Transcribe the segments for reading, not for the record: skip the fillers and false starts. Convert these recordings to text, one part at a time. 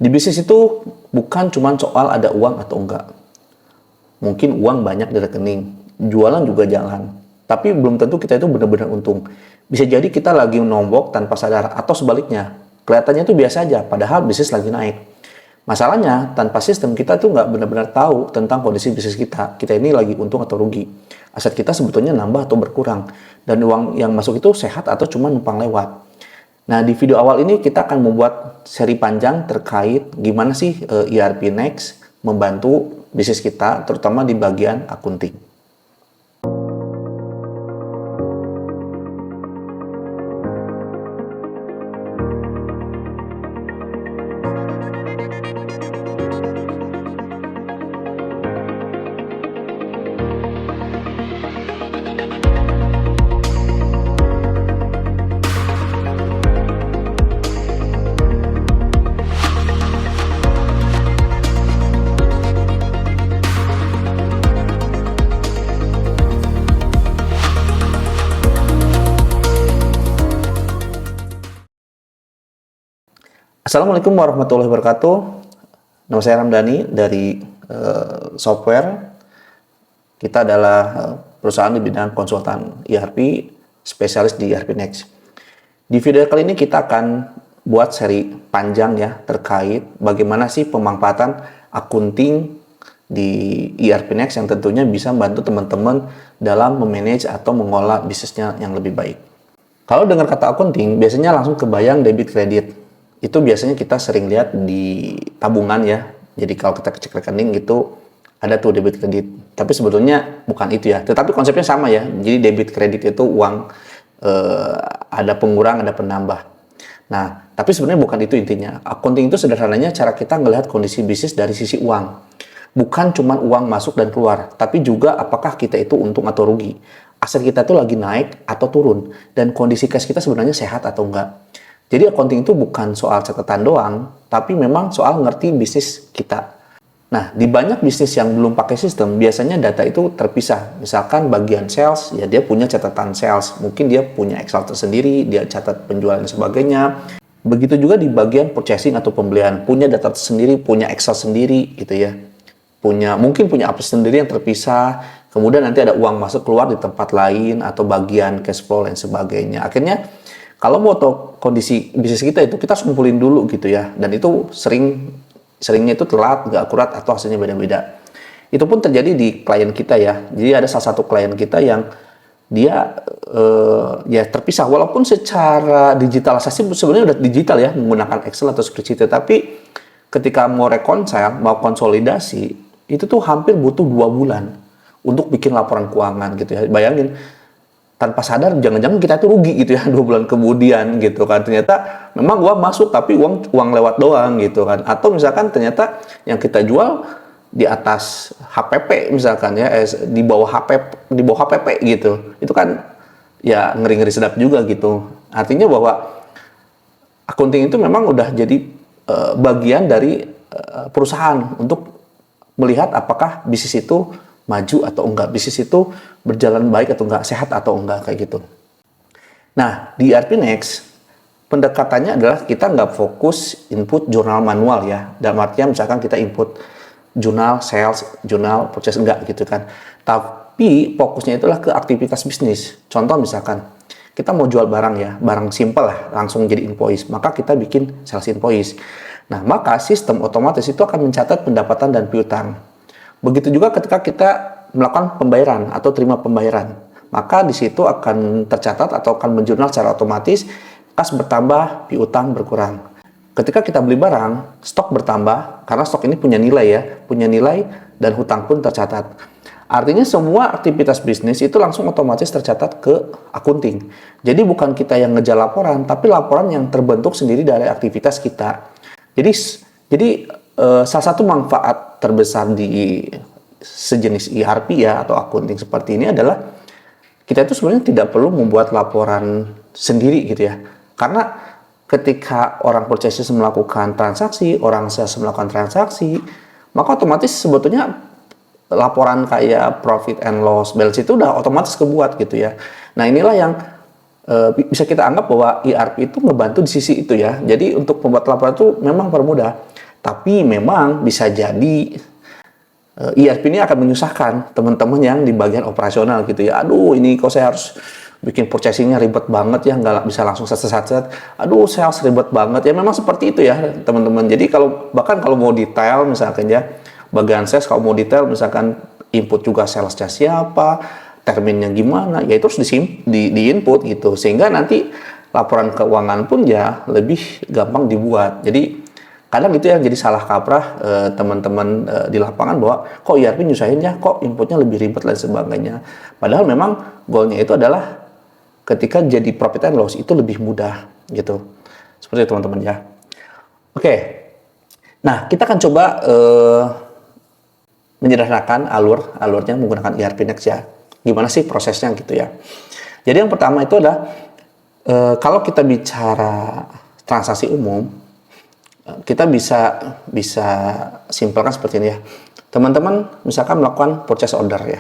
Di bisnis itu bukan cuma soal ada uang atau enggak. Mungkin uang banyak di rekening, jualan juga jalan. Tapi belum tentu kita itu benar-benar untung. Bisa jadi kita lagi nombok tanpa sadar, atau sebaliknya. Kelihatannya itu biasa aja, padahal bisnis lagi naik. Masalahnya, tanpa sistem kita tuh nggak benar-benar tahu tentang kondisi bisnis kita. Kita ini lagi untung atau rugi. Aset kita sebetulnya nambah atau berkurang. Dan uang yang masuk itu sehat atau cuma numpang lewat. Nah, di video awal ini kita akan membuat seri panjang terkait gimana sih ERP Next membantu bisnis kita, terutama di bagian akunting. Assalamualaikum warahmatullahi wabarakatuh. Nama saya Ramdhani dari Software. Kita adalah perusahaan di bidang konsultan ERP, spesialis di ERP Next. Di video kali ini kita akan buat seri panjang ya terkait bagaimana sih pemanfaatan akunting di ERP Next yang tentunya bisa membantu teman-teman dalam memanage atau mengolah bisnisnya yang lebih baik. Kalau dengar kata akunting, biasanya langsung kebayang debit kredit. Itu biasanya kita sering lihat di tabungan ya. Jadi kalau kita cek rekening gitu ada tuh debit kredit. Tapi sebetulnya bukan itu ya. Tetapi konsepnya sama ya. Jadi debit kredit itu uang ada pengurang, ada penambah. Nah, tapi sebenarnya bukan itu intinya. Akunting itu sederhananya cara kita ngelihat kondisi bisnis dari sisi uang. Bukan cuma uang masuk dan keluar, tapi juga apakah kita itu untung atau rugi. Aset kita itu lagi naik atau turun. Dan kondisi cash kita sebenarnya sehat atau enggak. Jadi accounting itu bukan soal catatan doang, tapi memang soal ngerti bisnis kita. Nah, di banyak bisnis yang belum pakai sistem, biasanya data itu terpisah. Misalkan bagian sales, ya dia punya catatan sales. Mungkin dia punya Excel tersendiri, dia catat penjualan dan sebagainya. Begitu juga di bagian purchasing atau pembelian, punya data tersendiri, punya Excel sendiri gitu ya. Mungkin punya aplikasi sendiri yang terpisah. Kemudian nanti ada uang masuk keluar di tempat lain atau bagian cash flow dan sebagainya. Akhirnya kalau mau tahu kondisi bisnis kita itu, kita harus ngumpulin dulu gitu ya. Dan itu seringnya itu telat, nggak akurat, atau hasilnya beda-beda. Itu pun terjadi di klien kita ya. Jadi ada salah satu klien kita yang dia ya terpisah. Walaupun secara digitalisasi sebenarnya udah digital ya, menggunakan Excel atau spreadsheet. Tapi ketika mau reconcile, mau konsolidasi, itu tuh hampir butuh 2 bulan untuk bikin laporan keuangan gitu ya. Bayangin, tanpa sadar jangan-jangan kita tuh rugi gitu ya 2 bulan kemudian gitu kan, ternyata memang uang masuk tapi uang lewat doang gitu kan, atau misalkan ternyata yang kita jual di atas HPP misalkan ya, di bawah HPP gitu, itu kan ya ngeri-ngeri sedap juga gitu. Artinya bahwa akunting itu memang udah jadi bagian dari perusahaan untuk melihat apakah bisnis itu maju atau enggak, bisnis itu berjalan baik atau enggak, sehat atau enggak, kayak gitu. Nah, di ERP Next, pendekatannya adalah kita nggak fokus input jurnal manual ya. Dalam artian misalkan kita input jurnal sales, jurnal purchase, enggak gitu kan. Tapi fokusnya itulah ke aktivitas bisnis. Contoh misalkan, kita mau jual barang ya, barang simple lah, langsung jadi invoice. Maka kita bikin sales invoice. Nah, maka sistem otomatis itu akan mencatat pendapatan dan piutang. Begitu juga ketika kita melakukan pembayaran atau terima pembayaran, maka di situ akan tercatat atau akan menjurnal secara otomatis, kas bertambah, piutang berkurang. Ketika kita beli barang, stok bertambah karena stok ini punya nilai ya, punya nilai dan hutang pun tercatat. Artinya semua aktivitas bisnis itu langsung otomatis tercatat ke akunting. Jadi bukan kita yang ngejar laporan, tapi laporan yang terbentuk sendiri dari aktivitas kita. Jadi salah satu manfaat terbesar di sejenis ERP ya atau akunting seperti ini adalah kita itu sebenarnya tidak perlu membuat laporan sendiri gitu ya. Karena ketika orang purchases melakukan transaksi, orang sales melakukan transaksi, maka otomatis sebetulnya laporan kayak profit and loss, balance itu udah otomatis kebuat gitu ya. Nah, inilah yang bisa kita anggap bahwa ERP itu ngebantu di sisi itu ya. Jadi untuk membuat laporan itu memang permudah. Tapi memang bisa jadi ERP ini akan menyusahkan teman-teman yang di bagian operasional gitu ya. Aduh, ini kok saya harus bikin purchasing-nya ribet banget ya, nggak bisa langsung set. Aduh, sales ribet banget. Ya memang seperti itu ya, teman-teman. Jadi bahkan kalau mau detail misalkan ya, bagian sales kalau mau detail misalkan input juga salesnya siapa, terminnya gimana, ya itu harus di input gitu. Sehingga nanti laporan keuangan pun ya lebih gampang dibuat. Jadi kadang itu yang jadi salah kaprah teman-teman di lapangan, bahwa kok ERP nyusahin ya, kok inputnya lebih ribet dan sebagainya. Padahal memang goalnya itu adalah ketika jadi profit and loss itu lebih mudah gitu. Seperti itu teman-teman ya. Oke. Nah, kita akan coba menyederhanakan alurnya menggunakan ERP Next ya. Gimana sih prosesnya gitu ya. Jadi yang pertama itu adalah kalau kita bicara transaksi umum, kita bisa simpelkan seperti ini ya. Teman-teman misalkan melakukan purchase order ya,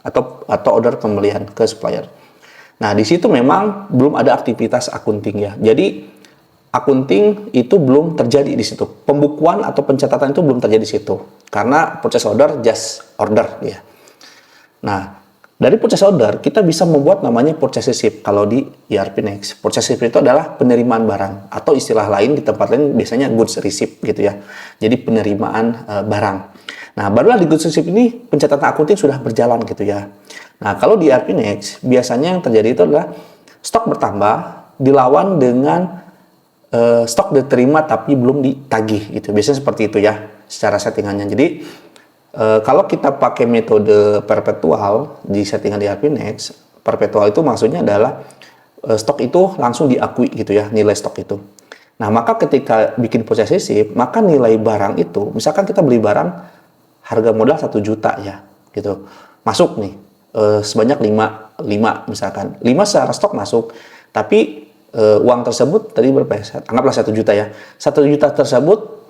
atau order pembelian ke supplier. Nah, di situ memang belum ada aktivitas akunting ya. Jadi akunting itu belum terjadi di situ. Pembukuan atau pencatatan itu belum terjadi di situ. Karena purchase order just order ya. Nah, dari purchase order, kita bisa membuat namanya purchase receipt kalau di ERP Next. Purchase receipt itu adalah penerimaan barang, atau istilah lain di tempat lain biasanya goods receipt gitu ya. Jadi penerimaan barang. Nah, barulah di goods receipt ini pencatatan akunting sudah berjalan gitu ya. Nah, kalau di ERP Next, biasanya yang terjadi itu adalah stok bertambah dilawan dengan stok diterima tapi belum ditagih gitu. Biasanya seperti itu ya secara settingannya. Jadi kalau kita pakai metode perpetual di settingan di ERP Next, perpetual itu maksudnya adalah stok itu langsung diakui gitu ya, nilai stok itu. Nah, maka ketika bikin purchase receipt, maka nilai barang itu, misalkan kita beli barang harga modal 1 juta ya, gitu. Masuk nih sebanyak 5 misalkan. 5 secara stok masuk, tapi uang tersebut tadi berapa ya? Anggaplah 1 juta ya. 1 juta tersebut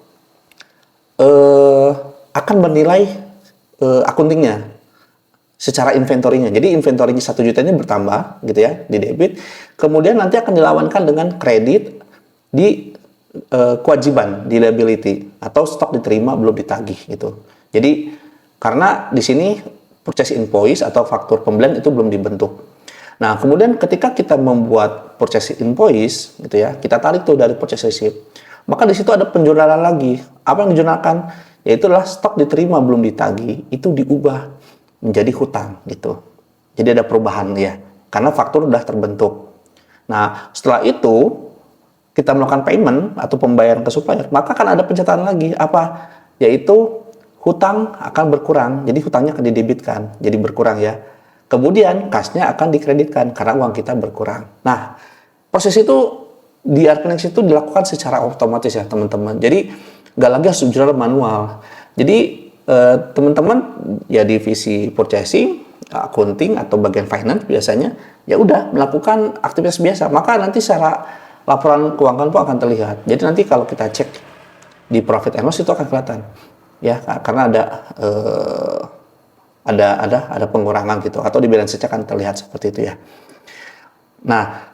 akan bernilai akuntingnya secara inventorinya. Jadi inventorinya 1 juta ini bertambah gitu ya, di debit. Kemudian nanti akan dilawankan dengan kredit di kewajiban, di liability, atau stok diterima belum ditagih gitu. Jadi karena di sini purchase invoice atau faktur pembelian itu belum dibentuk. Nah, kemudian ketika kita membuat purchase invoice gitu ya, kita tarik tuh dari purchase receipt. Maka di situ ada penjurnalan lagi. Apa yang dijurnalkan? Yaitu adalah stok diterima belum ditagih, itu diubah menjadi hutang gitu. Jadi ada perubahan ya, karena faktur sudah terbentuk. Nah, setelah itu kita melakukan payment atau pembayaran ke supplier, maka akan ada pencatatan lagi. Apa? Yaitu hutang akan berkurang, jadi hutangnya akan didebitkan, jadi berkurang ya. Kemudian kasnya akan dikreditkan karena uang kita berkurang. Nah, proses itu di ERP Next itu dilakukan secara otomatis ya teman-teman. Jadi nggak lagi harus jurnal manual. Jadi teman-teman ya divisi purchasing, accounting atau bagian finance biasanya ya udah melakukan aktivitas biasa. Maka nanti secara laporan keuangan pun akan terlihat. Jadi nanti kalau kita cek di profit and loss itu akan kelihatan ya, karena ada pengurangan gitu, atau di balance sheet akan terlihat seperti itu ya. Nah,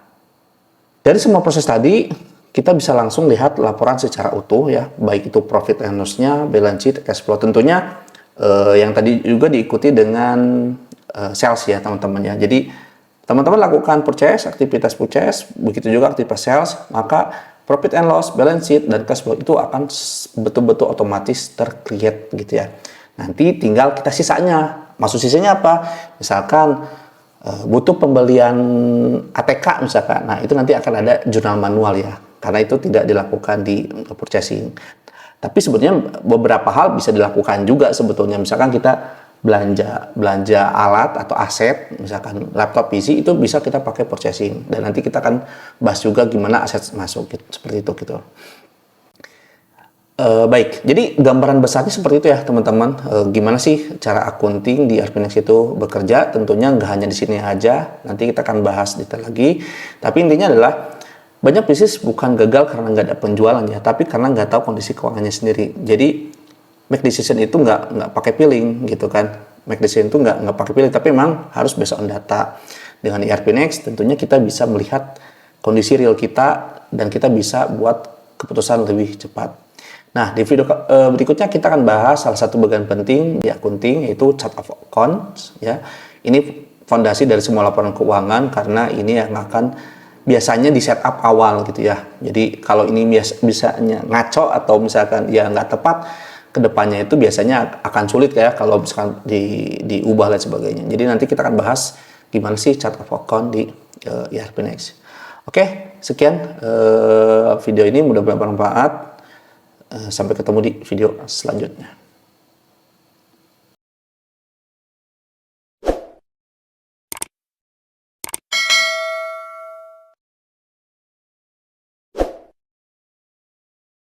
dari semua proses tadi kita bisa langsung lihat laporan secara utuh ya, baik itu profit and loss-nya, balance sheet, cash flow. Tentunya yang tadi juga diikuti dengan sales ya teman-teman ya. Jadi teman-teman lakukan purchase, aktivitas purchase, begitu juga aktivitas sales, maka profit and loss, balance sheet, dan cash flow itu akan betul-betul otomatis tercreate gitu ya. Nanti tinggal kita sisanya. Maksud sisanya apa? Misalkan butuh pembelian ATK misalkan. Nah, itu nanti akan ada jurnal manual ya. Karena itu tidak dilakukan di purchasing. Tapi sebetulnya beberapa hal bisa dilakukan juga sebetulnya. Misalkan kita belanja alat atau aset, misalkan laptop PC, itu bisa kita pakai purchasing. Dan nanti kita akan bahas juga gimana aset masuk gitu, seperti itu gitu. Baik, jadi gambaran besarnya seperti itu ya teman-teman. Gimana sih cara akunting di ERP Next itu bekerja? Tentunya nggak hanya di sini aja. Nanti kita akan bahas detail lagi. Tapi intinya adalah banyak bisnis bukan gagal karena nggak ada penjualan ya, tapi karena nggak tahu kondisi keuangannya sendiri. Jadi make decision itu nggak pakai feeling gitu kan. Make decision itu nggak pakai feeling, tapi memang harus based on data. Dengan ERP Next tentunya kita bisa melihat kondisi real kita dan kita bisa buat keputusan lebih cepat. Nah, di video berikutnya kita akan bahas salah satu bagian penting di accounting, yaitu chart of accounts. Ya, ini fondasi dari semua laporan keuangan karena ini yang akan biasanya di setup awal gitu ya. Jadi kalau ini bisanya ngaco atau misalkan ya nggak tepat, kedepannya itu biasanya akan sulit ya kalau misalkan diubah dan sebagainya. Jadi nanti kita akan bahas gimana sih chart of account di ERP Next. Oke, sekian video ini, mudah-mudahan bermanfaat. Sampai ketemu di video selanjutnya.